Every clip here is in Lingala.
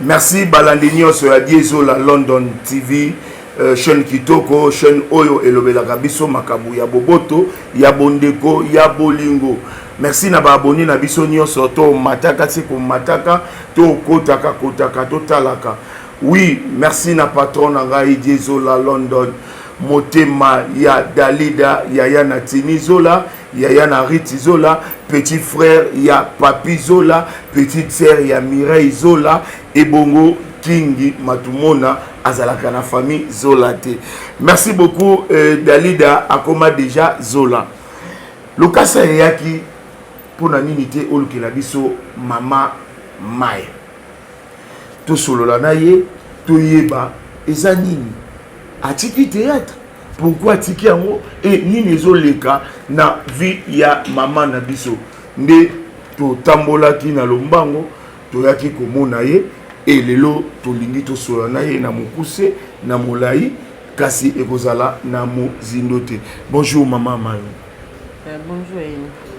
Merci Balandinio sur la Diesola London TV. Chaîne Kitoko, chaîne Oyo Elobela Kabiso Makabu ya Boboto, ya Bondeko, ya Bolingo. Merci na ba abonné na biso nyonso to mataka siko mataka to kotaka to talaka. Oui, merci na patron na ngai Diesola London. Motema ya Dalida Yaya Natini Zola, Yaya Nariti Zola, petit frère ya Papi Zola, petite sœur ya Mireille Zola, Ebongo Kingi Matumona azalaka na famille Zola te. Merci beaucoup Dalida akoma déjà Zola. Lokasa yaki pona nini te olukela biso mama Maya. To solola na ye to yeba eza nini atiki théâtre. Pourquoi atiki yango et nini ezoleka na vie ya mama na biso. Nde to tambolaki na lombango to yaki komona ye. Et lelo tolingi to sola na ye na mokuse na molai kasi ekozala na mozindote. Bonjour maman Maya. Bonjour.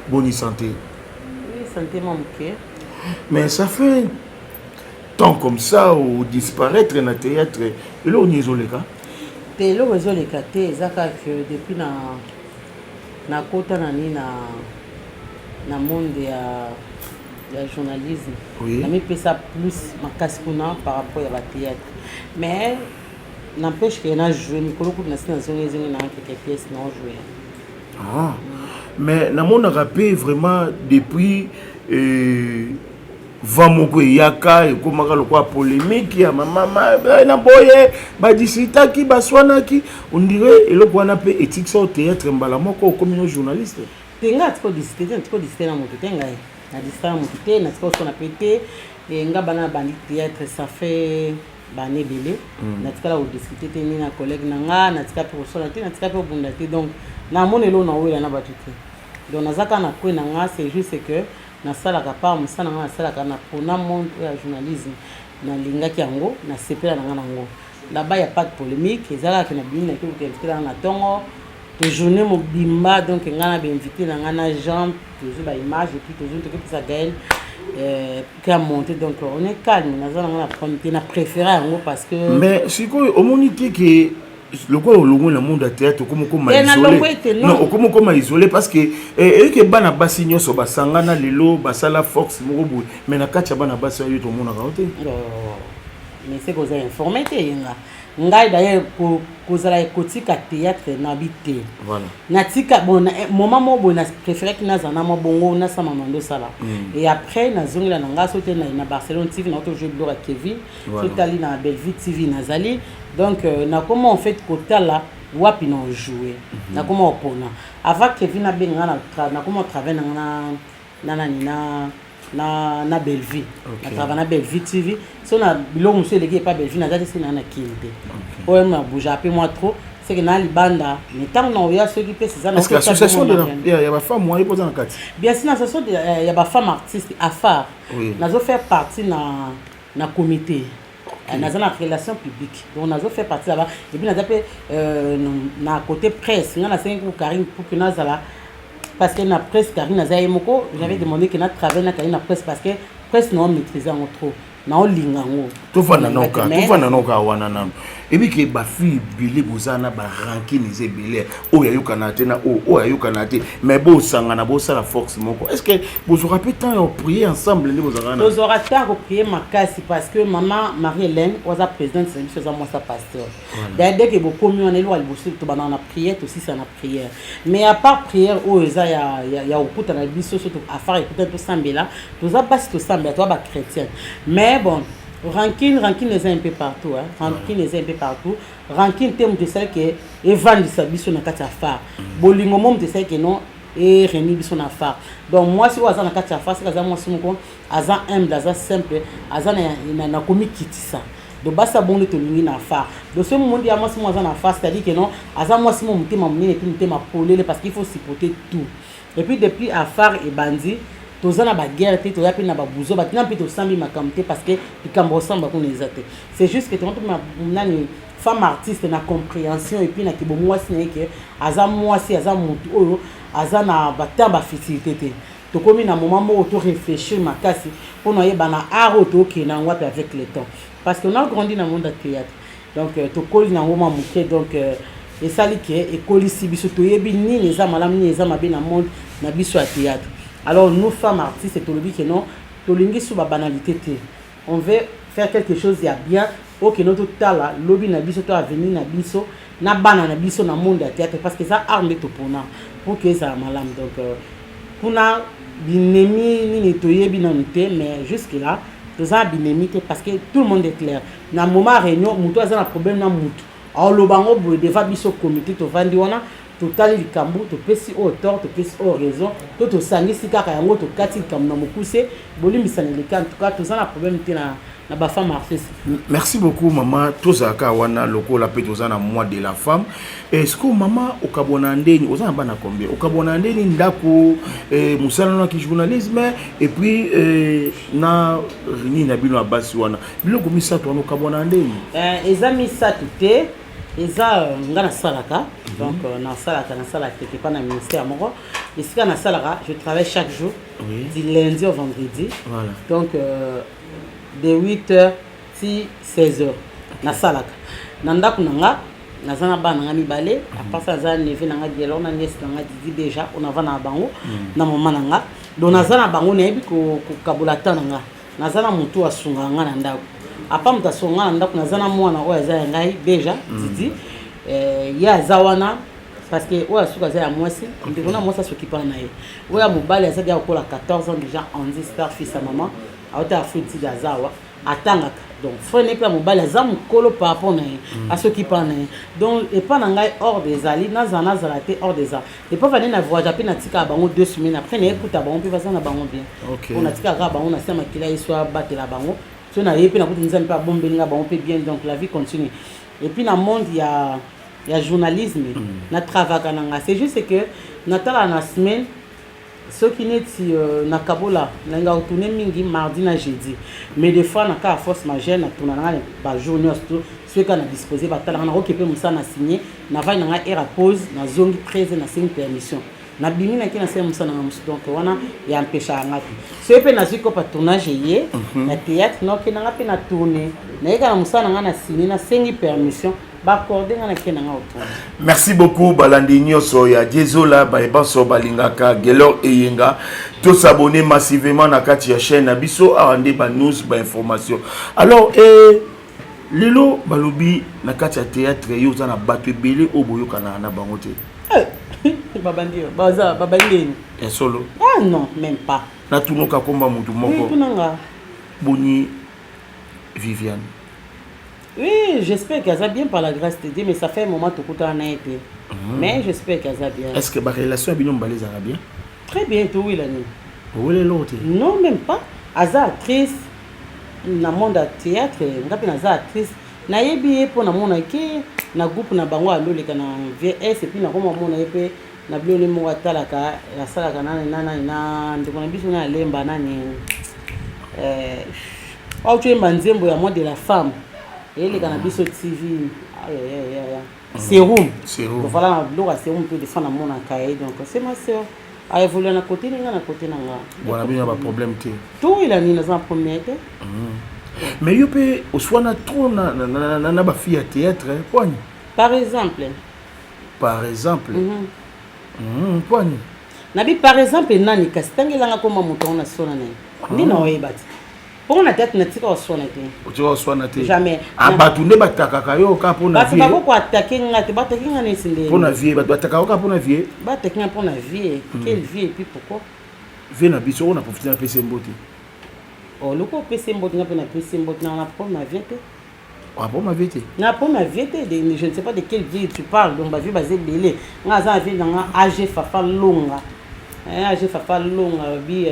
Bonne santé. Oui, santé mon cœur. Mais ça fait tant comme ça ou disparaître na théâtre et là on y est ka. Te lo rezole kate zaka que depuis na kota na ni na monde ya journalisme. Oui. On a mis ça plus ma casse par rapport à la théâtre. Mais n'empêche qu'il y a joué, Nicolas Kout n'a pas joué quelques pièces non jouées. Ah. Mais na mon rappel vraiment depuis Vamoko yaka et comment quoi polémique ya maman na boye ba disita ki baswana ki on dirait et le quoi na pe éthique au théâtre mbala moko comme journaliste. Tenga trop discuter na moto tenga na distance moto na ce qu'on a pété et nga bana bandi théâtre ça fait bané belé na tika la discuter teni na collègue na nga na tika pour sola te na tika pour bundate donc na monelo na wela na batuté donc nazaka na ko na nga c'est juste que na sala ka pa musana na sala ka na pona monde ya journalisme na lingaki yango na sepela na nga nango là-bas y a pas de polémique ezala que na bina ki ko na tongo de journée mobimba donc ngana be invité na ngana Jean toujours ba image et puis toujours que ça gagne qui a monté donc on est calme na prendre na préféré yango parce que mais c'est quoi au monité que le quoi au logo le monde à théâtre comme isolé non comme isolé parce que et que bana basi nyoso basangana lelo basala force moko mais na kacha bana basi yo to mona kaote mais c'est que vous avez informé yenga ngai d'ailleurs pour kozala ekotika théâtre na bité voilà natika bon moment mo bona préféré que nazana mo bongo na sama mando sala et après nazongela na nga sote na Barcelone TV na auto jeu de Laura Kevin totali na Belleville TV nazali donc na comment on fait kota là wapi na jouer na comment on pona avant Kevin na benga na comment travailler na Belleville na travailler na Belleville TV so na biloko monsieur leki pas Belleville na date c'est na kilité ouais ma bouge un peu moi trop c'est que na libanda mais tant na oya ceux qui peut c'est ça est-ce que l'association de il y a ba femme moi posant en quatre bien sûr l'association il y a ba femme artiste afar nazo faire partie na comité na relation publique donc nazo faire partie là-bas et puis nazo na côté presse na 5 pour Karine pour que nazala parce que na presse Karine nazaye moko j'avais demandé que na travailler na Karine na presse parce que presse non maîtriser en trop na olingango to fana noka wana nam et puis que ba fille bilé bozana ba ranking les belé o yayoka na te na o yayoka na te mais bo sanga na bo sala force moko est-ce que vous aurez pu temps prier ensemble les bozana vous aurez temps pour prier ma casse parce que maman Marie-Hélène was la présidente c'est faisant moi sa pasteur d'ailleurs dès que beaucoup mieux on est loin le bosser to bana na prière aussi ça na prière mais à part prière o eza ya okuta na biso surtout affaire écouter tout sambela tout ça passe tout sambela toi ba chrétien mais bon ranking les un peu partout hein ranking les un peu partout ranking terme de celle que Evan Sabiso na kati affaire bolingo mom de celle que non et Rémi biso na affaire donc moi si waza na kati affaire c'est que moi si moko aza humble aza simple aza na komi kitisa de basa bonne to lingi na affaire de ce monde ya moi si moi aza na affaire c'est-à-dire que non aza moi si mon mutema munene et puis mutema polele parce qu'il faut supporter tout et puis depuis affaire et bandi tozana ba guerre te toya pe na ba buzo ba tina pe to sambi makamte parce que ikambo samba ko nezate c'est juste que ton nani femme artiste na compréhension et puis na kibo mwasi na ke aza mwasi aza mutu oyo aza na batamba facilité te tokomi na moment moko to réfléchir makasi pour noyer bana art autoki na ngwa avec le temps parce qu'on a grandi dans le monde de théâtre donc tokoli na ngoma muke donc et ça li ke ekolisi biso toyebi ni les amalam ni les amabe na monde na biso à théâtre alors nous femmes artistes et tolobi que non tolingi sous ba banalité té on veut faire quelque chose ya bien ok notre tala lobby na biso to avenir na biso na bana na biso na monde à théâtre parce que ça arme to pour que ça malam donc kuna binemi ni netoyebi na nté mais jusque là tous a binemi parce que tout le monde est clair na moment réunion muto a un problème na muto alors le bango boy devant biso comité to vandi wana total likambu to pesi au tort to pesi au raison to sangisi kaka yango to kati likambu na mokuse bolimisana leka en tout cas tous a problème té na ba femme artiste. Merci beaucoup maman tozaka wana lokola pe tozana mois de la femme est-ce que maman okabona ndeni ozana bana combien okabona ndeni ndako musala na ki journalisme et puis na ni na bino abasi wana biloko misato wana okabona ndeni ezami sato te eza ngana salaka donc na salaka quelque part na ministère moko esika na salaka je travaille chaque jour du lundi au vendredi voilà donc de 8h si 16h na salaka na ndako nanga nazana bana nga mibale à part ça za neve nanga dielo na nièce nanga didi déjà on va na bango na maman nanga donc nazana bango na yebi ko kabula tananga nazana mutu asunga nga na ndako à part mutu asunga na ndako nazana mwana oyo za ngai déjà didi ya zawana parce que oyo asuka za ya mwasi ndiko na mwasi s'occuper na ye oyo mobali aza dia kola 14 ans déjà on dit star fils à maman auta afiti dazawa atangaka donc frère n'est pas mobile za mukolo par rapport na à ce qui parle donc et pas ngai hors des ali na zana zalate hors des a et pas venir na voyage après na tika bango 2 semaines après na écoute bango puis va na bango bien on a tika ka bango na sema kila histoire battre la bango so na yepi na kutunza mpa bombe nga bango peut bien donc la vie continue et puis dans le monde il y a journalisme na travail nanga c'est juste que natala na semaine ce qui n'est na kabola na nga retourner mingi mardi na jeudi mais des fois na ka force majeure na tourner na ba journée ce qu'on a disposé ba tala na occupé musa na signé na va na era pause na zone 13 na 5 permission na bimi na kina sema musa na musu donc wana ya empêcha ngati ce pe na ziko pa tournage yé na théâtre no kina ngapi na tourner na eka musa na signé na 5 permission. Merci beaucoup balandi nyoso ya Diezola baebanso balingaka gelor eyenga to s'abonner massivement na kati ya chaîne na biso awande ba news ba information alors lelo balobi na kati ya théâtre yo za na bato ebele oboyoka na bango te babandio baza babangeni solo ah non même pas na tunoka komba mutu moko boni Viviane. Oui, j'espère qu'elle a bien par la grâce de Dieu, mais ça fait un moment que tout a été. Mais j'espère qu'elle a bien. Est-ce que la relation avec Balé a bien? Très bientôt, oui, l'année. Où est l'autre? Non, même pas. Aza actrice, dans le monde du théâtre, Aza actrice. Na yebi pour na mona ke na groupe na bango alo le kana VS et puis na koma mona yepe na biole mo watalaka la sala kana na ndiko na biso na lemba nani au tu nzembo ya mode de la femme. Et les cannabis TV, sérum. Donc voilà, l'eau sérum peut défendre mon cahier. Donc c'est ma soeur. A évolué à côté, à côté. Voilà, il y a un problème. Tout il a mis dans un premier. Mais il peut, au soit na trop na ba fille à théâtre, quoi. Par exemple. Par exemple. Quoi. Nabi par exemple, nani kastangi langa comme mon ton na sona ne. Ni no ebati. Pour la tête, n'a pas soigné. Jamais. Ah, batunde bataka yo ka pour na vie. Parce que attaquer ngati bataki ngani sinde. Pour na vie, bataka ka pour na vie. Bataki pour na vie. Quelle vie et puis pourquoi? Vie na biso on a profité na PC Mbote. Oh, le ko PC Mbote na PC Mbote na pour ma vie. Ah pour ma vie. Na pour ma vie, je ne sais pas de quelle vie tu parles. Donc ma vie basée belé. Nga za vie na AG Fafa longa. AG Fafa longa bi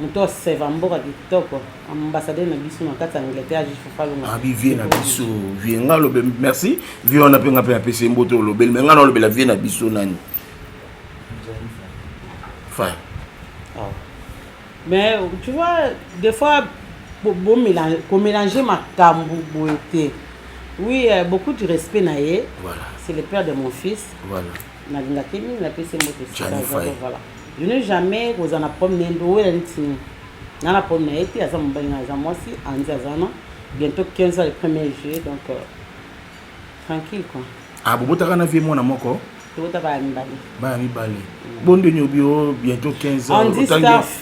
Muto Sevamboka kitoko ambassadeur na biso na kata Angleterre je faut falunga abi vie na biso vie nga lobe merci vie on a pe nga pe PC Mboto lobe mais nga na lobe la vie na biso nani fa mais tu vois des fois bon mélanger ma kambuboté oui beaucoup de respect naé voilà c'est le père de mon fils voilà na ngakemi na PC Mboto voilà je n'ai jamais aux en approm n'endo et l'intime. N'en approm n'a été à ça mon bain à moi si en Zazana. Bientôt 15 ans le premier jeu, donc tranquille quoi. Ah, vous avez un avion à Moko? Tout à fait à mi balé. Bon de bio bientôt 15 ans.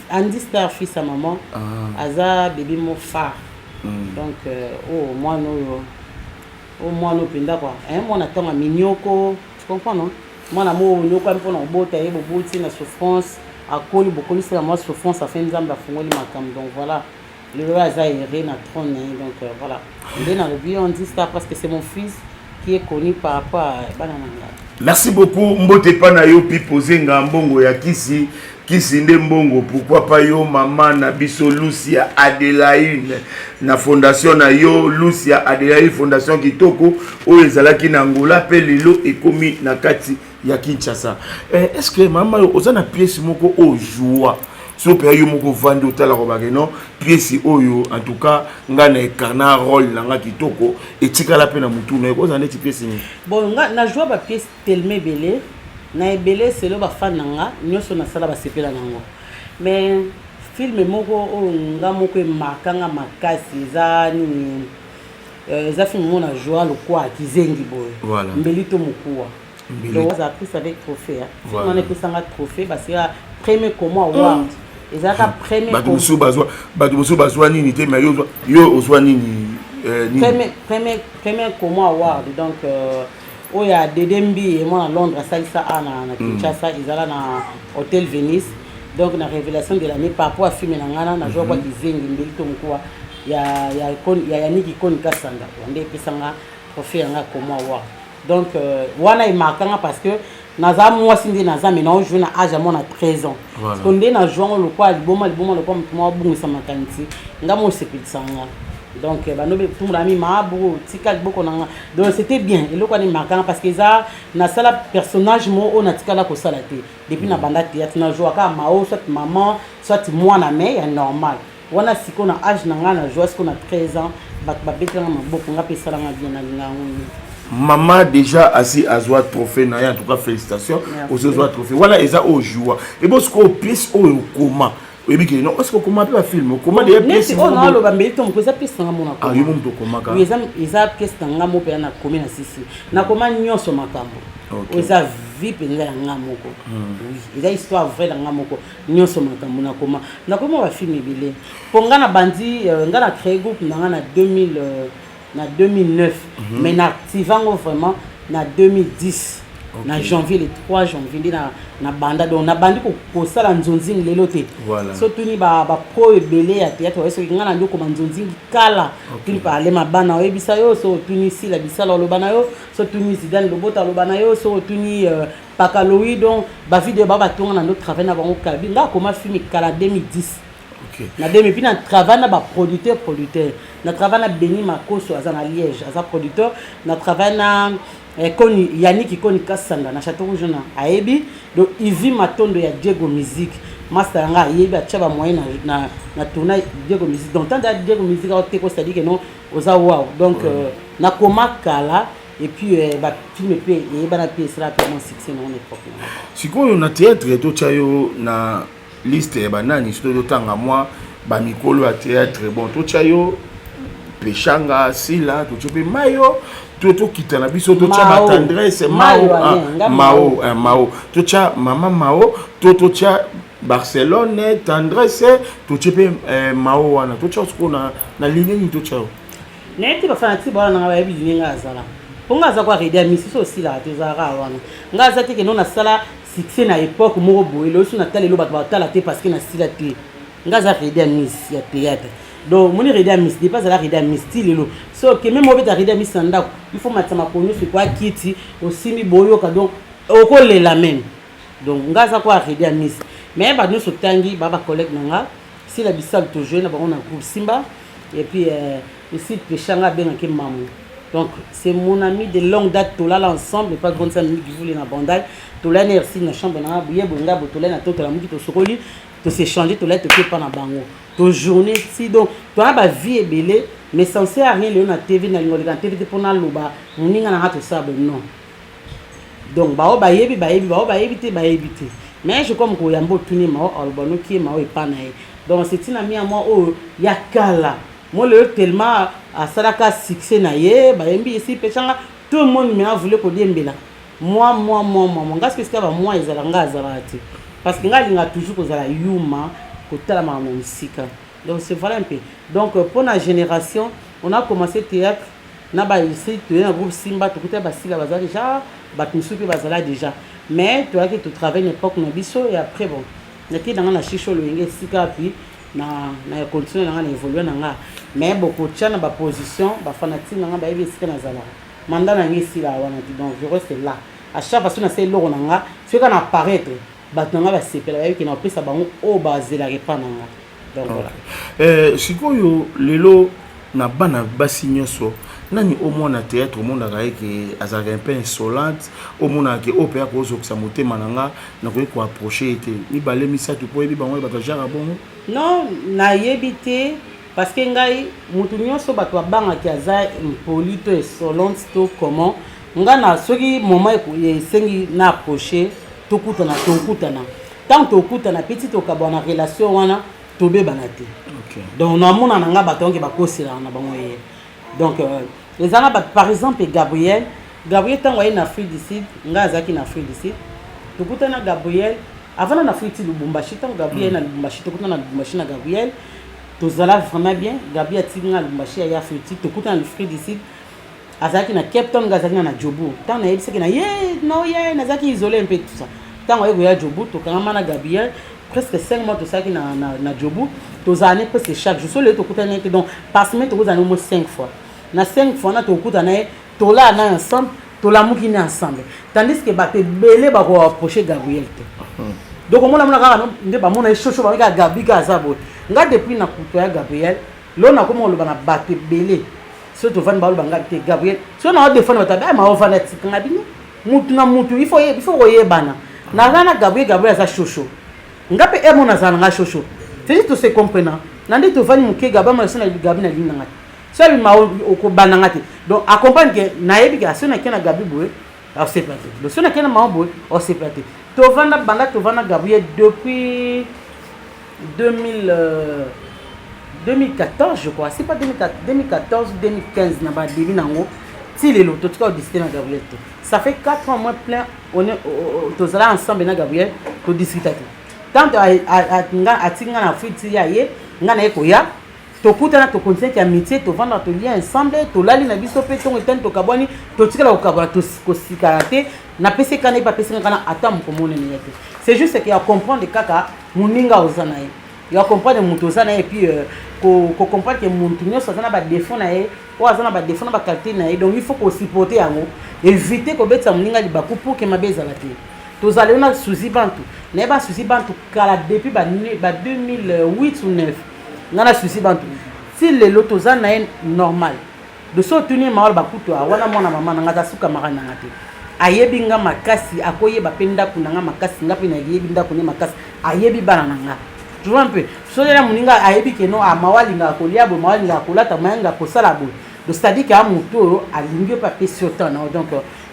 Andy Star fils à maman. Aza bébé mon phare. Donc au moins nous pinda quoi. Moi on attend à Mignoko, tu comprends non? Moi l'amour nous quand on botte et botte na souffrance à cause beaucoup c'est la moi souffrance à fin de la fongoli makam. Donc voilà. Le roi Aza est na trône donc voilà. Il est dans le bio Andy Star parce que c'est mon fils qui est connu par rapport à Banana. Merci beaucoup. Mbote pana yo pi poser ngambongo ya kisi nde mbongo. Pourquoi pas yo maman na biso Lucia Adelaine na fondation na yo Lucia Adelaine fondation kitoko o ezalaki na Angola pe lelo ekomi na kati ya Kinshasa. Est-ce que maman yo ozana pièce moko o joie so pe yo moko vandi otala ko bageno pièce oyo en tout cas ngana ekana rôle na nga kitoko etikala pe na mutu na ko zana ti pièce ni bon nga na joie ba pièce tellement belé na ebelé c'est le ba fan nga nyoso na sala ba sepela nango mais film moko o nga moko e makanga makasi za film mo na joie le quoi kizengi boy voilà mbelito mokuwa donc ça a pris avec trophée on est plus en trophée parce que premier comment award ezaka premier bato bazwa nini te mais yo ozwa nini premier comment award donc oya Dedembi et moi à Londres ça na Kinshasa ezala na Hôtel Venice donc na révélation de l'année par rapport à film na ngana na joie kwa kizengi mbelito mkuwa ya Yannick Koni Kasanda wande pesanga trophée nga comment award donc wana imakanga parce que naza moi sindi naza mais non je na âge à mon 13 ans parce qu'on est na jouant le quoi le bon le comme moi bon ça makanti nga mo sepitsanga donc banobe tout mon ami mabu tika boko nanga donc c'était bien et le quoi ni makanga parce que ça na sala personnage mo on a tika la ko sala te depuis na banda théâtre na joua ka mao soit maman soit moi na mère normal wana siko na âge nanga na joua siko na 13 ans ba betanga maboko nga pesa nga bien na ngangu. Maman déjà assis à joie trophée en tout cas félicitations aux joie trophée voilà eza au joie et bon ce qu'on pièce au comment et bien non est-ce que comment pas film comment des pièces on a le bambé to ko za pièce nga mona ah yo mo to comment ka eza pièce nga mo pe na komi na sisi na koma nyonso makambo eza vie penza nga moko oui eza histoire vraie nga moko nyonso makambo na koma ba film ebele ponga na bandi nga na créé groupe na 2009 mais n'activant vraiment na 2010 na janvier le 3 janvier na banda donc na bandi ko sala nzonzing lelo te surtout ni ba pro ebele ya théâtre eso ngana ndoko manzonzing kala kili pa le mabana oyebisa yo so tuni si la bisala lo bana yo so tuni Zidane lobota lo bana yo so tuni pakaloui donc ba vidéo ba tonga na notre travail na bango kabi nga koma film kala 2010 na demi puis na travail na ba producteur na travail na Beni Makoso aza na Liège aza producteur na travail na Koni Yannick Koni Kasanda na Château Rouge na ayebi donc Ivi Matondo ya Diego Musique master nga ayebi a tchaba moyen na tournage Diego Musique donc tant Diego Musique a teko c'est-à-dire que non oza wow donc na koma kala et puis ba film pe et ba na pièce là tellement succès non époque sikoyo na théâtre to chayo na liste banani studio tanga moi ba mikolo ya théâtre bon to chayo pechanga sila to chope mayo to kitana biso to cha ba tendresse mao to cha mama mao to cha Barcelone tendresse to chope mao wana to cha ko na ligne ni to cha neti ba fanati ba na ba bi nga azala ponga za kwa redia misi so sila to za ra wana nga za te ke non na sala succès na époque moko boye lo so na tala lo ba tala te parce que na sila te nga za redia misi ya théâtre donc mon redia misi dépasse la redia misi style lo so que même obeta redia misi ndako il faut matama konyo se kwa kiti osimi boyo ka donc okolela même donc nga za kwa redia misi mais ba nous sotangi ba collègue nanga si la bisal to jeune ba on a groupe Simba et puis ici pechanga bien ke mamu. Donc c'est mon ami de longue date tout là ensemble pas grande ça minutes qui voulait na bandai tout là merci na chambre na buye bonga botola na to la muki to sokoli to s'échanger tout là te pas na bango to journée si donc toi ba vie est belé mais censé rien le na TV na ngoli kan TV pour na loba moninga na hato sabo non donc ba yebi te mais je comme ko yambo tuni mao albano ki mao e panae donc c'est tina mi moi o ya kala moi le tellement à salaka succès na ye ba yembi ici pechanga tout le monde me a voulu ko diembela moi ngas que c'est ba moi ezala ngazalati parce que ngalinga toujours ko zala yuma ko tala ma musika donc c'est voilà un peu donc pour la génération on a commencé théâtre na ba ici tu es un groupe Simba tu étais basila bazali déjà ba tusupi bazala déjà mais tu as que tu travailles une époque na biso et après bon naki dans na chicho le ngé sika puis na continuer na évoluer na mais beaucoup de na ba position ba fanatique na ba yebi sika na zala mandat na ngisi la wana donc je reste là à chaque fois na c'est lo na ce qu'on apparaître ba na ba sepela ba yebi na plus ça ba o basé la repa na donc voilà sikoyo lelo na bana basi nyonso nani au moins na théâtre au monde que azaka un peu insolente au monde que opéra ko zo sa motema nanga na ko approcher était ni balé misa tu po yebi bango ba jara bon non na yebité parce que ngai mutu nyonso bato banga ki aza impolito insolente to comment nga na soki moment ko esengi na approcher to kutana tant to kutana petit to kabona relation wana to be banate OK donc na mona nga bato ngi bakosila na bango ye donc les ana par exemple Gabriel tango na Afrique du Sud nga azaki na Afrique du Sud to kutana Gabriel avant na Afrique du Lubumbashi tango Gabriel na Lubumbashi to kutana na Lubumbashi na Gabriel to zala vraiment bien Gabriel tinga Lubumbashi ya Afrique to kutana na Afrique du Sud azaki na Cape Town ngazaki na Jobu tango na yebisaki na ye nazaki isolé un peu tout ça tango yego ya Jobu to kanga na Gabriel presque 5 mois to saki na Jobu to zane presque chaque jour so le to kutana donc par semaine to zane au moins 5 fois na 5 fois na to kutana to là na ensemble to la mukini ensemble tandis que baté belé ba ko approcher Gabriel donc on a kaka nde ba mona chocho ba ka Gabi ka zabo nga depuis na kutoya Gabriel lo na komo lo bana baté belé so to van ba lo banga te Gabriel so na défendre ba ta ma ovana tikanga bini mutu na mutu il faut oyebana na Gabriel za chocho nga pe e mona za nga chocho c'est juste se comprendre nandi to van muke Gabriel ma sona Gabi na linga so bi ma ko bananga te donc accompagne que na yebi ka sona kena Gabi boy alors c'est pas le sona kena ma boy on c'est pas Tovana banda Tovana Gabriel depuis 2014 je crois c'est pas 2014 2015 na ba début nango si les lotos tout discuter na Gabriel ça fait 4 ans moins plein on est tous là ensemble na Gabriel to discuter tant a tinga na fuiti ya ye nga na ekoya to kutana to continuer ki amitié to vendre to lien ensemble to lali na biso pe to eten to kabwani to tikala ko kabwa to sikarate na pese kana pas pese kana atam ko mona ni yete c'est juste que ya comprendre kaka muninga ozana ye ya comprendre muto ozana et puis ko comprendre que muntu nyoso ozana ba défaut na ye o ozana ba défaut na ba qualité na ye donc il faut ko supporter yango éviter ko betsa muninga libaku pour que mabeza la te to zali na souci bantu na ba souci bantu kala depuis ba 2008 ou 9 ngana souci bantu si le lotoza na normal de soutenir ma ba kuto wana mona mama na ngata suka mara na ngate ayebi nga makasi akoyeba penda kunanga makasi ngapi na yebi ndako ne makasi ayebi bana nanga tu vois un peu so ya muninga ayebi ke no amawali nga kolia bo mawali nga kolata manga kosala bo donc c'est-à-dire que amuto alingi pa pesiotan donc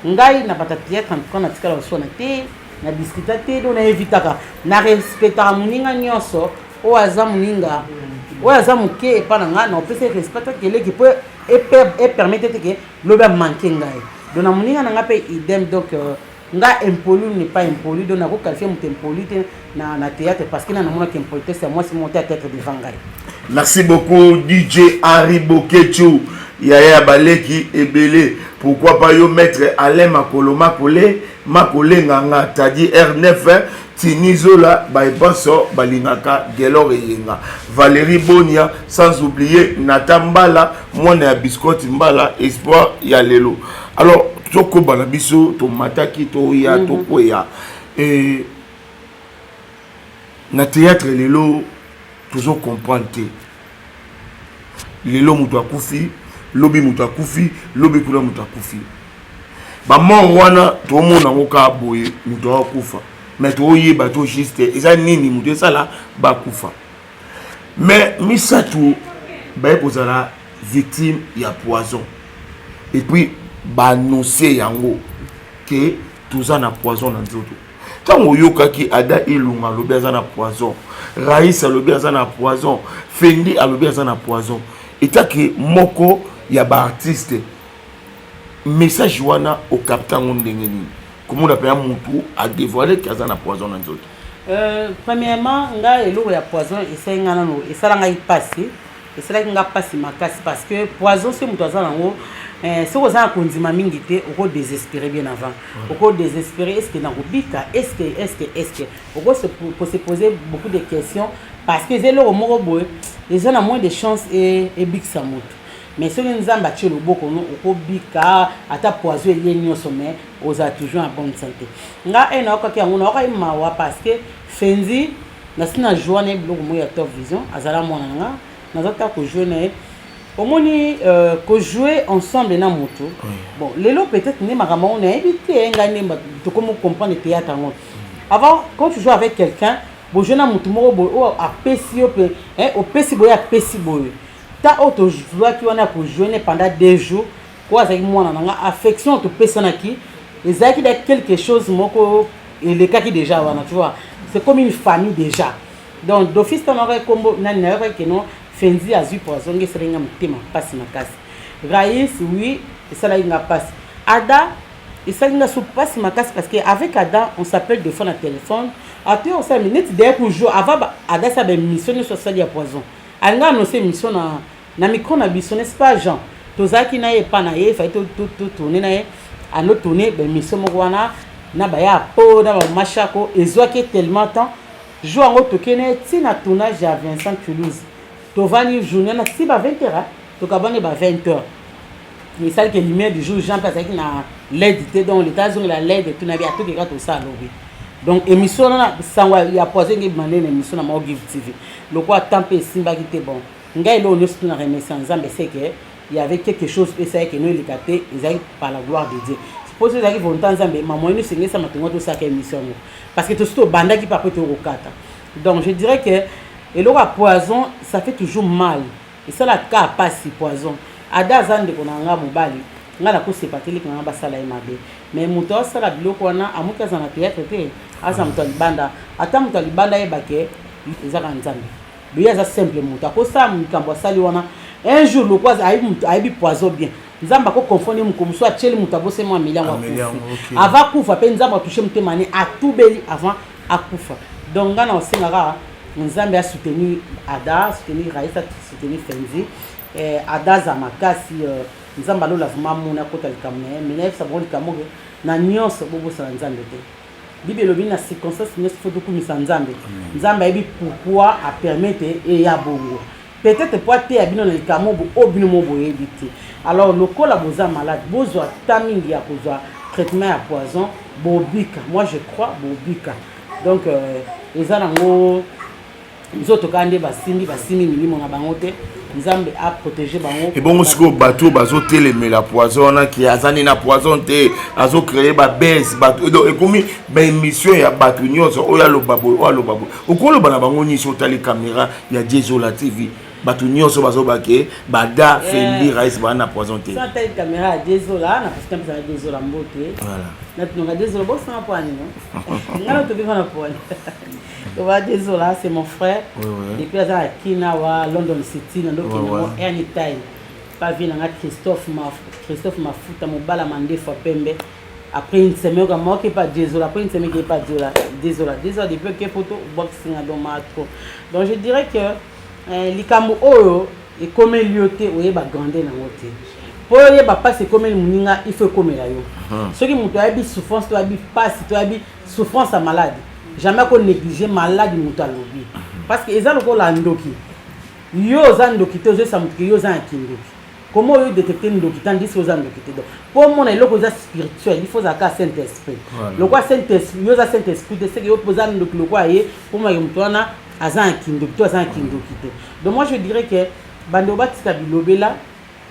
ngai na bata théâtre en quand na tikala so na te na discuter te do na evitaka na respecta muninga nyoso o azamuninga o azamuke pa nga na pese respecta kele qui peut et permettre que l'obe manquer ngai donc na muninga na ngape idem donc nga impoli n'est pas impoli donc na ko qualifier mutu impoli na théâtre parce que na mona que impoli c'est moi c'est monter à tête devant ngai. Merci beaucoup DJ Henri Bokechu Yaya Baleki Ebele pourquoi pas yo maître Alain Makolo Makole nganga tadi R9 Tinizola Baibaso Balingaka Gelor Yenga Valérie Bonia sans oublier Natambala Mwana ya Biscotte Mbala Espoir ya lelo. Alors toko balabiso to mataki to ya to koya et na théâtre lelo toujours comprendre lelo mutu akufi lobi mutu akufi lobi kuna mutu akufi ba mort wana to mona ngoka boye mutu akufa mais to yeba to juste eza nini mutu sala ba kufa mais misatu ba kozala victime ya poison et puis ba annoncer yango que tout ça na poison na nzoto tango yokaki Ada Ilunga alobi aza na poison, Raïs alobi aza na poison, Fendi alobi aza na poison. Etaki moko ya ba artiste message wana au capitaine ndenge nini? Comment on appelle mutu a dévoilé qu'il y a na poison dans autres? Premièrement, nga eloko ya poison essaye ngana no esala ngai passer, esala nga passer makasi parce que poison c'est mutu azala ngo si vous avez un mingi te oko désespéré bien avant. Oko désespéré est-ce que na kobika est-ce que oko se poser beaucoup de questions parce que zelo moko boy les gens ont moins de chances et big sa mutu. Mais si nous avons battu le boko no oko bika ata poison lié nyonso mais oza toujours en bonne santé. Nga ena okaki ngona okai mawa parce que Fendi na sina journée blog mo ya Top Vision azala mona nga nazota ko jouer au moni que jouer ensemble na moto. Bon lelo peut-être ne makama on a évité ngani to comme comprendre le théâtre en avant quand tu joues avec quelqu'un bo jeune moto mo bo a pesi au pesi boy a pesi boy ta auto joueur qui on a pour jouer pendant 2 jours quoi ça moi na affection to pesi na ki ezaki da quelque chose moko et le cas qui déjà wana tu vois c'est comme une famille déjà donc d'office on aurait combo na que non Fendi a vu poison nge serenga mutema passe makasi Raïs oui et ça là il n'a pas Ada et ça il n'a pas passe makasi parce que avec Ada on s'appelle de fois à téléphone après on s'est minutes dès pour jour avant Ada ça ben mission sur ça dia poison elle a annoncé mission na micro na biso n'est-ce pas Jean tozaki na pas na ye fait tout tourner na ye à notre tourner ben mission mo wana na ba ya po na ba machako ezwaki tellement temps jour en autre kene tina tournage à Vincent Toulouse tovani journée na si ba 20h to kabane ba 20h mais ça que lumière du jour Jean parce que na LED dans les États-Unis la LED tout na bien tout que tout ça lobi donc émission na sangwa ya poser ngi mané émission na mo give TV le quoi tempé simba qui était bon ngai lo ne na remercier Nzambe c'est que il y avait quelque chose et ça que nous les capté ils arrivent par la gloire de Dieu pour ceux qui vont entendre Nzambe maman nous c'est ça matingo tout ça que émission parce que tout ce banda qui pas peut au kata donc je dirais que et le poison ça fait toujours mal et ça la cas pas si poison Ada zande ko na nga mobali nga la ko sepateli ko nga basala imabe mais muto sala biloko wana amuka za na théâtre te asa muto libanda ata muto libanda yebake ezaka Nzambe biya za simple muto ko sa mukambo sali wana un jour le quoi aibi poison bien Nzamba ko confondre mukomso a cheli muto bose mo million avant kufa pe Nzamba toucher mutemani a tout beli avant akufa donc nga na osengaka Nzambe a soutenu Ada soutenu Raïs a soutenu Fendi Ada za makasi Nzamba lo la vraiment mona kota likamne mais ça bon likamwe na nyonso bobo sa Nzambe te Bible lobi na circonstance nyonso faut beaucoup misa Nzambe Nzambe ebi pourquoi a permettre et ya bongo peut-être pour te abino na likamo bo obino mo boye biti alors le kola boza malade bozo tamingi ya kozwa traitement ya poison bobika moi je crois bobika donc ezanango nous autres quand on basimi milimo na bango te Nzambe a protégé bango et bon siko bateau bazo télémer la poison qui azani na poison te azo créer ba baisse bateau donc ekomi ba émission ya bateau nyonso oya lo babo okolo bana bango nyiso tali caméra ya Diezola TV bateau nyonso bazo baké bada Fendi Raïs bana poison te ça tali caméra ya Diezola na parce que ça Diezola mbote voilà na tunga Diezola boss na poani non ngalo to vivre na poani. Désolé, c'est mon frère. Depuis à Kinawa, London City, dans le anytime. Pas vu Christophe m'a foutu mon bal à mandé fois pembe. Après une semaine, moi qui pas désolé. Après une semaine qui pas désolé. Depuis que photo boxing à Domato. Donc je dirais que l'Ikambo Oyo est comme lioté ou est grandé dans l'hôtel. Pour les papas c'est comme le muninga il faut comme là yo. Ceux qui m'ont eu souffrance, tu as eu passe, tu as eu souffrance à maladie. Jamais qu'on néglige malade mutalobi parce que ezalo ko la ndoki yo za ndoki to zo samuki yo za kindoki comment yo détecter ndoki tandis que yo za ndoki te donc pour mon eloko za spirituel il faut za ka saint esprit le quoi saint esprit yo za saint esprit de ce que yo posa ndoki le quoi ye pour moi mutwana aza kindoki to za kindoki te donc moi je dirais que bando batika bilobela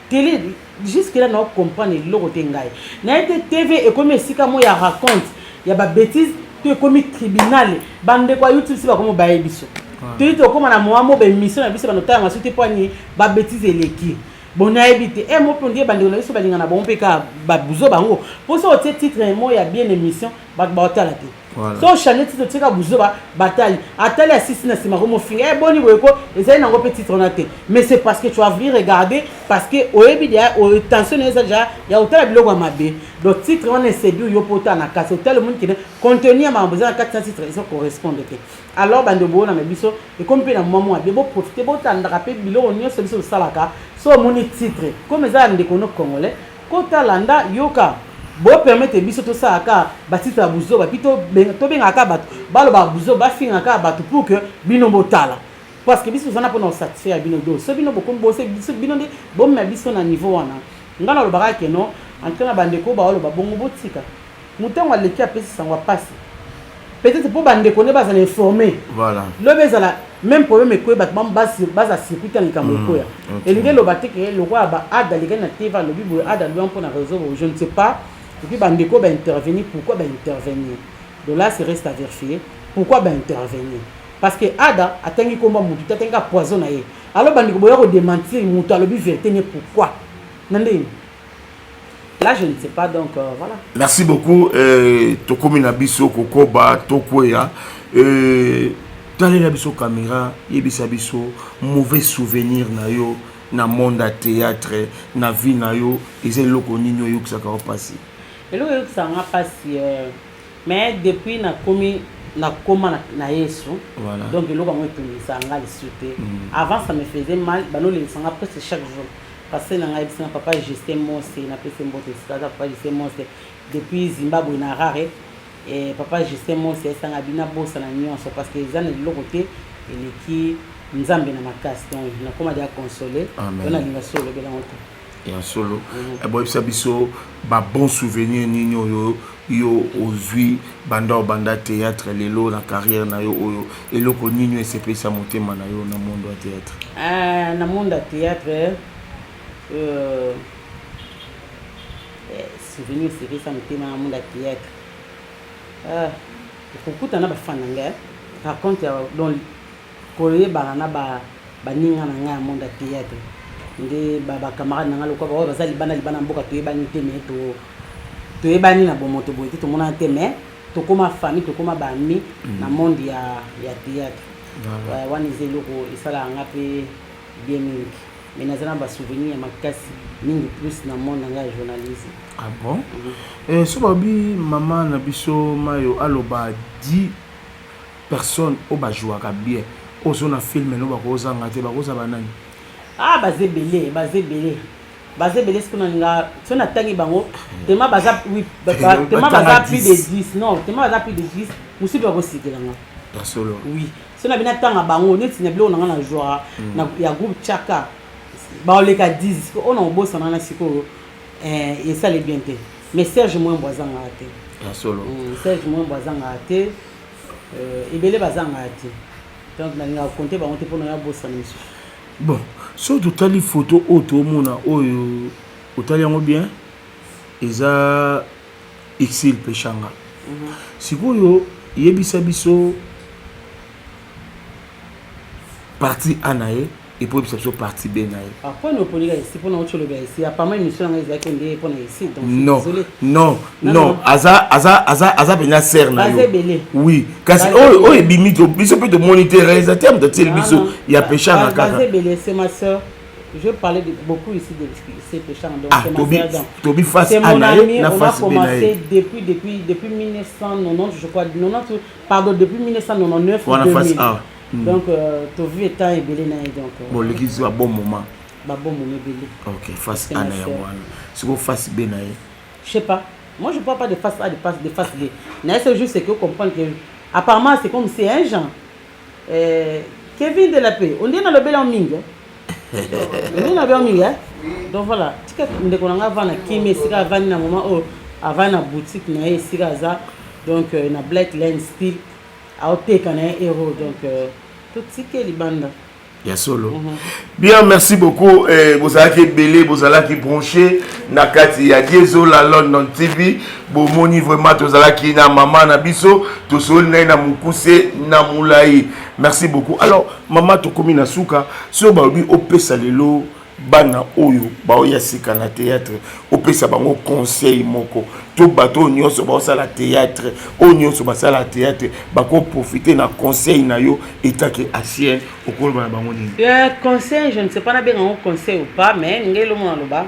télé jusque là non comprendre eloko te ngai na été TV et comme sika mo ya raconte ya ba bêtise comme tribunal bande kwa YouTube si ba comme ba ebiso tu to comme na mo ba mission na biso ba notaya masuti poani ba bêtise eleki bona ebité e mo pondie bande na biso ba linga na bon peka ba buzo bango pour ça o titre mo ya bien émission ba ba otala te so chanet titre tika buzoba batali atali assisi na sima ko finga boni boyeko ezali nango petit titre na te mais c'est parce que tu as vu regarder parce que oyebi dia o tension eza déjà ya otala biloko mabe donc titre on est séduit yo pota na kase otala monde qui contenir ma besoin 400 titres ça correspond te alors bande bo na biso et comme pe na moment be bo profiter bo tanda rapé biloko nyonso biso salaka so moni titre comme ça ndeko no congolais kota landa yoka bo permettre biso to ça aka batita ya buzo ba pito to benga aka bato balo ba buzo ba finga aka bato pour que bino botala parce que biso zana pour satisfaire bino do so bino bokom bo se biso bino de bo me biso na niveau wana ngana lo baka ke no antena bandeko ba lo ba bongo botika mutango aleki apesi sangwa pasi peut-être pour bandeko ne bazala informer voilà le bezala même problème ko ba baza circuit en kamokoya elinge lo bateke lo kwa ba ada leka na teva lo bibo ada lo pour na réseau je ne sais pas. Et puis bandeko va intervenir, pourquoi va intervenir? De là c'est reste à vérifier. Pourquoi va intervenir? Parce que Ada a tengi combat mutu, a tengi poison na ye. Alors bandeko boya ko démentir mutu a lobi vérité ne pourquoi? Nandé. Là je ne sais pas donc voilà. Merci beaucoup Tokomi na biso kokoba tokoya tali na biso caméra yebisa biso mauvais souvenir na yo na monde à théâtre na vie na yo ezali loko nini yo kusaka opasi. Et là, ça m'a passé. Mais depuis na komi na koma na Yesu. Voilà. Donc le logo moi tout ça nga le sauter. Avant ça me faisait mal, bano les sanga presque chaque jour. Parce que na ngai bisana papa Justin Mose na pese mbote ça papa Justin Mose depuis Zimbabwe na rare et papa Justin Mose sanga bina bossa na nyonso parce que ils ont le côté et qui nzambe na makasi donc na koma dia consoler. On a linga solo bela moto. Et en solo et bon ça biso ba bon souvenir nini yo ozui banda théâtre lelo na carrière na yo oyo eloko nini esepesa motema na yo na monde à théâtre na monde à théâtre souvenir esepesa motema na monde à théâtre kokuta na bafana nga raconte donc koye banana ba ninga na nga monde à théâtre nde baba camarade nanga lokwa ba bazali bana mboka toyebani te mais toyebani na bomoto boye te tomona te mais tokoma famille tokoma bami na monde ya théâtre wana ezeloko esala nga pe bien mingi mais nazana ba souvenir ya makasi mingi plus na monde nanga ya journalisme. Ah bon? So babi mama na biso mayo aloba 10 personnes au ba jouaka bien ozo na film no ba kozanga te ba kozaba nani? Ah bazebele ce qu'on a si on a tangi bango tema baza oui tema baza plus de 10 non tema baza plus de 10 musi ba kosikela nga solo oui si on a bien tanga bango neti na bilo na joie na ya groupe chaka ba oleka 10 on a bossa na siko et ça les bien te mais Serge moins boisanga te solo Serge moins boisanga te ebele bazanga te donc na nga compter ba on te pour na bossa na monsieur. Bon, so totali photo auto mona oyo otali yango bien eza Exil Pechanga. Sikoyo yebisa biso partie anaye et pour biso partie B naye. Après nous poliga ici pour notre le ici apparemment émission nga ezaki ndé pour na ici donc non aza bena ser na yo. Oui, kasi oh ebimi to biso peut de monitorer les termes de tel biso ya Pechanga kaka. C'est ma sœur. Je parlais beaucoup ici de ces Pechanga donc c'est ma sœur. Tobi face anaye na face B naye. On a commencé depuis 1990 je crois 90 pardon depuis 1999 2000. Donc tu vu étant ébélé na donc bon l'église a bon moment ébélé. OK face A na wana c'est quoi face B na je sais pas moi je parle pas de face A de face B mais c'est juste que comprendre que apparemment c'est comme c'est un genre Kevin de la paix on dit dans le bel en mingue on dit dans le bel en mingue donc voilà tika ndeko nga vana kimi sika vani na moment oh avant na boutique na sika za donc na Black Lane Steel a opté un héros donc tout ce qui est libanda. Ya solo. Bien, merci beaucoup. Vous avez belé, vous avez branché. Nakati ya Diezo la London TV. Bon moni vraiment tous qui na maman na biso, tous sol na mukuse na mulai. Merci beaucoup. Alors maman to komi na suka, so ba bi opesa lelo bana oyo baoya sika na théâtre opesa bango conseil moko to bato nyonso basala théâtre o nyonso basala théâtre bako profiter na conseil na yo etake ancien okoloba bango nini conseil je ne sais pas na benga un conseil ou pas mais ngelo mona loba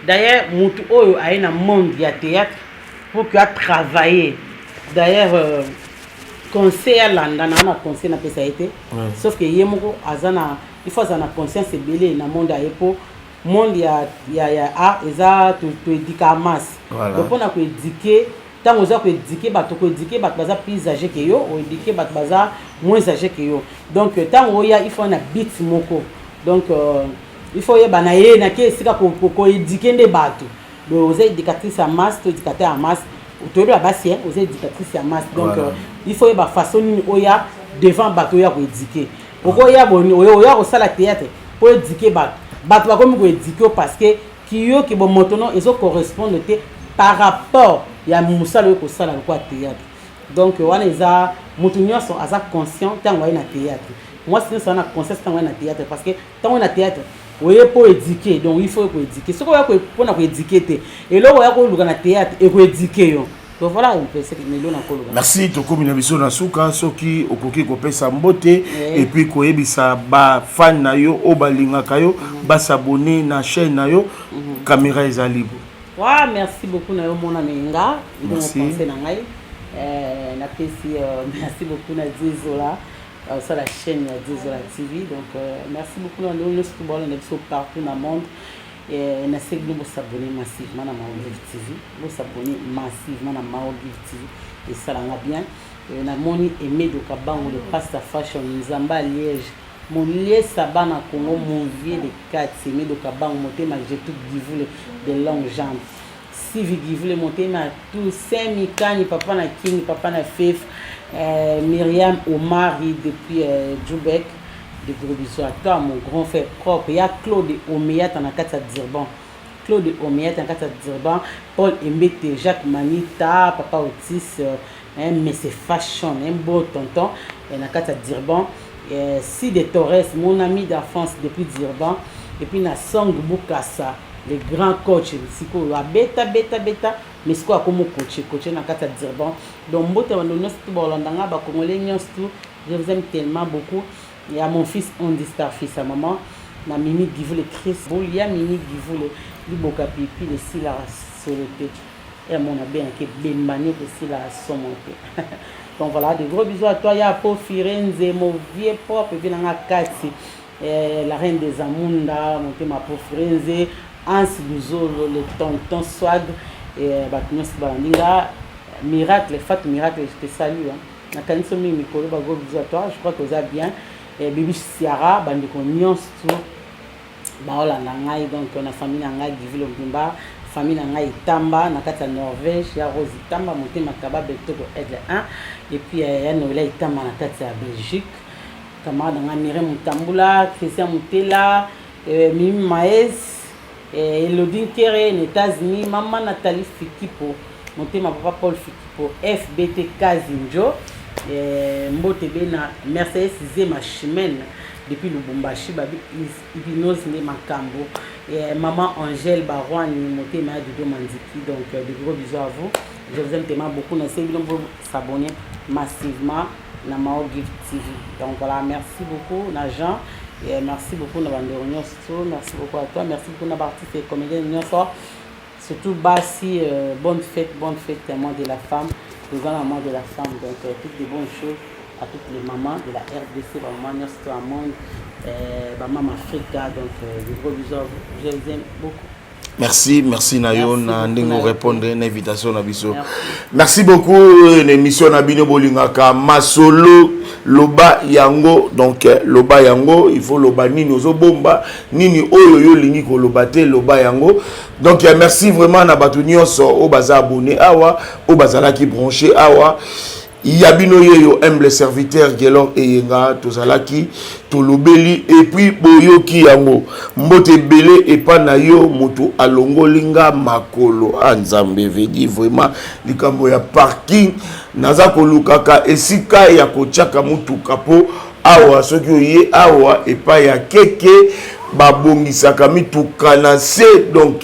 d'ailleurs mutu oyo aina monde ya théâtre pour que a travailler d'ailleurs conseil à landa na conseil na pesa été sauf que yemoko azana il faut azana conscience belé na monde ayepo monde ya art eza to éduquer masse donc on a ko éduquer tant on a ko éduquer bato baza plus âgé que yo ou éduquer bato baza moins âgé que yo donc tant on ya il faut na bit moko donc il faut yeba na ye na ke sika ko éduquer nde bato donc aux éducatrices à masse to éducateur à masse autour de la bassière aux éducatrices à masse donc il faut yeba façon oya devant bato ya ko éduquer pourquoi ya boni oya ko sala théâtre pour éduquer bato bato comme ko éduquer parce que kiyo ki bon maintenant ils correspondent par rapport ya musala ko sala ko théâtre donc wana eza mutu nyonso aza conscient tango ina théâtre moi c'est ça na conscience tango ina théâtre parce que tango ina théâtre oye pour éduquer donc il faut ko éduquer ce ko ya ko pona ko éduquer te et là oya ko luka na théâtre et ko éduquer yo. Donc voilà un peu ce que nous avons. Merci tokomi na biso na suka soki okoki kopesa mbote et puis koyebisa ba fan na yo obalingaka yo ba s'abonner na chaîne na yo caméra est libre. Ouais, merci beaucoup na yo mona menga ils ont pensé na ngai na pesi merci beaucoup na Dizola sur la chaîne Dizola TV donc merci beaucoup na nous football na biso partout dans le monde. Et na sait que vous s'abonner massivement à Maolive TV, vous s'abonner massivement à Maolive TV et ça va bien. Na moni aimé de Kabango de Pasta Fashion Nzamba Liège, mon lié saban na Congo mon vieux de 4 aimé de Kabango monter ma j'ai tout givule de longues jambes. Si vous givule monter ma tout Saint Mikani papa na King papa na Fef Myriam Omari depuis Djoubek. De gros bisous à toi, mon grand frère propre. Il y a Claude Omeyat en Akata Dzirban. Claude Omeyat en Akata Dzirban. Paul Mbete, Jacques Manita, Papa Otis, mais c'est fashion, un beau tonton. En Akata Dzirban. Side Torres, mon ami d'enfance depuis Dzirban. Et puis, na Song Bukasa, le grand coach. Siko, la beta. Mais c'est quoi comme coach en Akata Dzirban. Donc, Mbote, on a tout Bolandanga, Congolais, je vous aime tellement beaucoup. Il y a mon fils Andy Starfils, sa maman, ma Mimi Givule Chris, il y a Mimi Givule, Liboka Pipi, le Sila Soloté, et mon abbé qui est Benmani, le Sila Somonté. Donc voilà, de gros bisous à toi, il y a Paul Firenze, mon vieux propre, et puis il y a Katsi, la reine des Amunda, mon thème à Paul Firenze, Hans Luzolo, le tonton Swag, et Batnos Balandinga, Miracle, Fat Miracle, je te salue. Na kanisa mimi mikolo ba gros bisous à toi, je crois que vous allez bien. Bibi Siara bandeko nyonso baolanda ngai donc na famille na ngai Givule Mbimba famille na ngai Tamba na kati ya Norvège ya Rose Tamba motema kaba betoko aigle 1 et puis ya Noël Tamba na kati ya Belgique camarade na Mirem Mutambula Christian Mutela Mimi Maes Elodine Kere aux États-Unis maman Nathalie Fikipo motema papa Paul Fikipo FBT Kazinjo Mbotebe na Mercedes Zema Chimène depuis Lubumbashi babi hypnose ne makambo maman Angèle Barwani motema de Mandiki donc de gros bisous à vous je vous aime tellement beaucoup n'essayez pour s'abonner massivement na Mao Gift TV donc voilà merci beaucoup na Jean et merci beaucoup na Bandero Nyoso merci beaucoup à toi merci beaucoup na artiste et comédien Nyoso surtout Bassi bonne fête témoin de la femme le grand maman de la femme, donc toutes les bonnes choses à toutes les mamans de la RDC, maman Nyosto Amon, maman Africa, donc des gros bisous à vous, je les aime beaucoup. Merci Nayo na ndingo répondre à l'invitation na biso. Merci beaucoup l'émission na bino bolingaka masolo loba yango donc loba yango il faut loba nini ozobomba nini oyo yo lingi ko loba te loba yango donc merci vraiment na batu nyonso o baza abonné awa o bazala ki branché awa Yabino yeyo humble serviteur Gelor Eyenga tozalaki tolobeli et puis boyoki yango mbote belé et pas na yo moto alongolinga makolo anzambe vedi vraiment likambo ya parking naza kolukaka esika ya kochaka mutu kapo awa soki oye awa et pas ya keke babongisaka mituka na se donc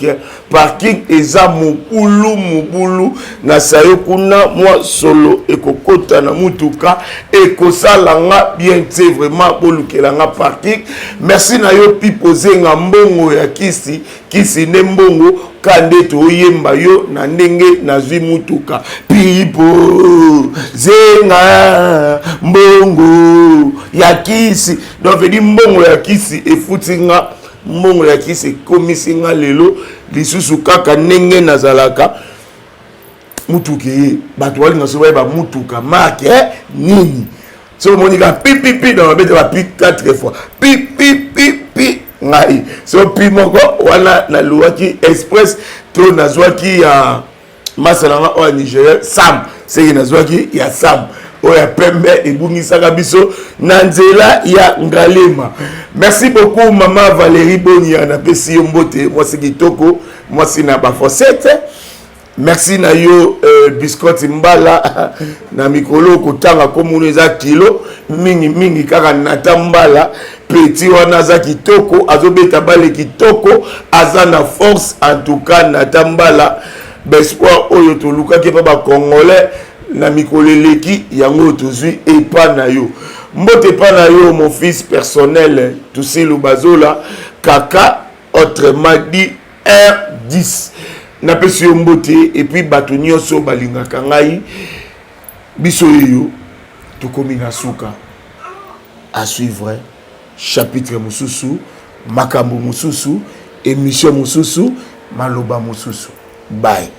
parking eza mobulu na sayo kuna mwa solo ekokota na mutuka ekosalanga bien te vraiment bolukelanga parking. Merci na yo pipozenga mbongo ya kisi ne mbongo kande toyemba yo na ndenge nazwi mutuka pipo zenga mbongo ya kisi donc vedi mbongo ya kisi efutinga mbongo ya kisi komisinga lelo lisusu kaka ndenge nazalaka mutuke bato balinga so ba mutuka marque nini so monika pipipi dans la bête va pi 4 fois pipi ngai so pi moko wana na luaki express to nazwaki ya masalanga o Nigeria Sam c'est nazwaki ya Sam o ya pembe ebungisaka biso na nzela ya Ngalema. Merci beaucoup maman Valérie Bonia na pesi yo mbote mwasi kitoko mwasi na ba fossette. Merci na yo biscuit mbala na mikolo kotanga komuno eza kilo mingi kaka nata mbala petit wana za kitoko azobeta bale kitoko aza na force en tout cas nata mbala bespoir oyo toluka ke pa ba congolais na mikolo leki yango tozui epa na yo mbote pa na yo mon fils personnel Toussi Lubazola kaka autrement dit R10 na pesi yo mbote et puis bato nyonso balingaka ngai biso yo tokomi na suka à suivre chapitre mususu makambo mususu émission mususu maloba mususu bye.